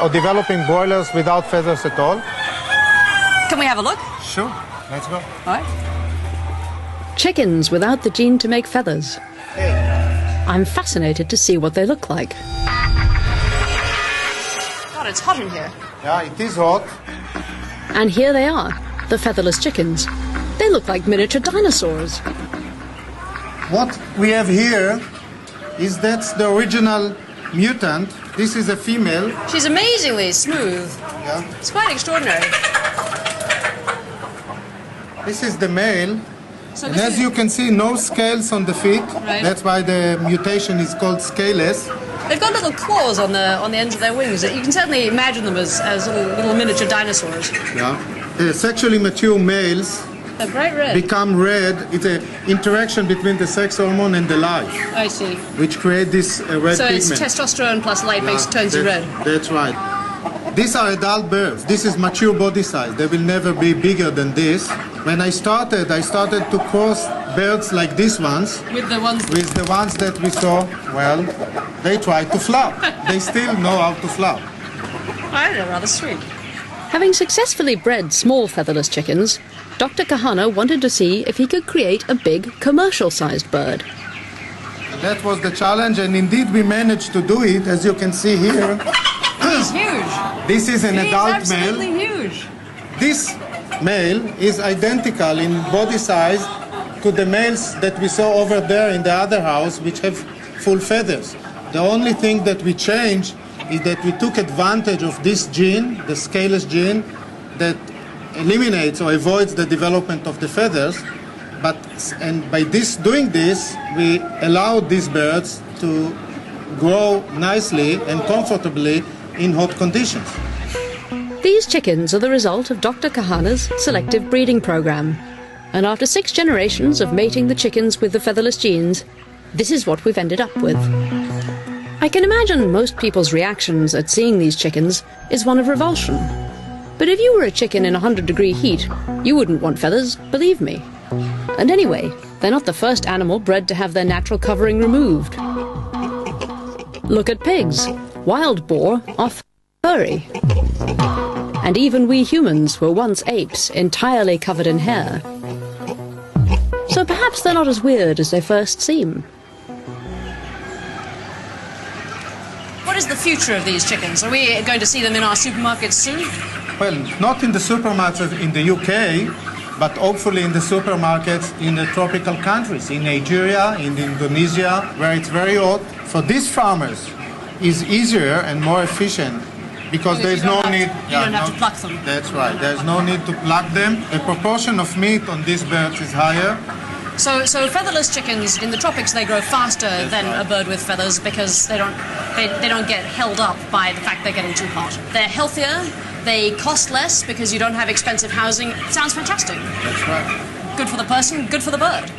or developing broilers without feathers at all. Can we have a look? Sure, let's go. All right. Chickens without the gene to make feathers. Hey. I'm fascinated to see what they look like. God, it's hot in here. Yeah, it is hot. And here they are, the featherless chickens. They look like miniature dinosaurs. What we have here is that's the original mutant. This is a female. She's amazingly smooth. Yeah. It's quite extraordinary. This is the male. So And this as is- you can see, no scales on the feet. Right. That's why the mutation is called scaleless. They've got little claws on the ends of their wings. You can certainly imagine them as little miniature dinosaurs. Yeah. The sexually mature males They're bright red. become red. It's an interaction between the sex hormone and the light, I see. which create this red So pigment. it's testosterone plus light Yeah, makes turns you red. That's right. These are adult birds. This is mature body size. They will never be bigger than this. When I started to cross birds like these ones With the ones. with the ones that we saw. Well, they try to flap. They still know how to flap. I don't know, rather sweet. Having successfully bred small featherless chickens, Dr. Kahana wanted to see if he could create a big, commercial-sized bird. That was the challenge, and indeed we managed to do it, as you can see here. He's huge. This is an He's adult absolutely male. huge. This male is identical in body size to the males that we saw over there in the other house, which have full feathers. The only thing that we changed is that we took advantage of this gene, the scaleless gene, that eliminates or avoids the development of the feathers. And by doing this, we allowed these birds to grow nicely and comfortably in hot conditions. These chickens are the result of Dr. Kahana's selective breeding program. And after 6 generations of mating the chickens with the featherless genes, this is what we've ended up with. I can imagine most people's reactions at seeing these chickens is one of revulsion. But if you were a chicken in 100-degree heat, you wouldn't want feathers, believe me. And anyway, they're not the first animal bred to have their natural covering removed. Look at pigs. Wild boar are furry. And even we humans were once apes, entirely covered in hair. So perhaps they're not as weird as they first seem. What is the future of these chickens? Are we going to see them in our supermarkets soon? Well, not in the supermarkets in the UK, but hopefully in the supermarkets in the tropical countries, in Nigeria, in Indonesia, where it's very hot. For these farmers, it's easier and more efficient because there's no need. You don't have to pluck them. That's right. There's no need to pluck them. The proportion of meat on these birds is higher. So featherless chickens in the tropics, they grow faster than a bird with feathers because they don't get held up by the fact they're getting too hot. They're healthier. They cost less because you don't have expensive housing. It sounds fantastic. That's right. Good for the person, good for the bird.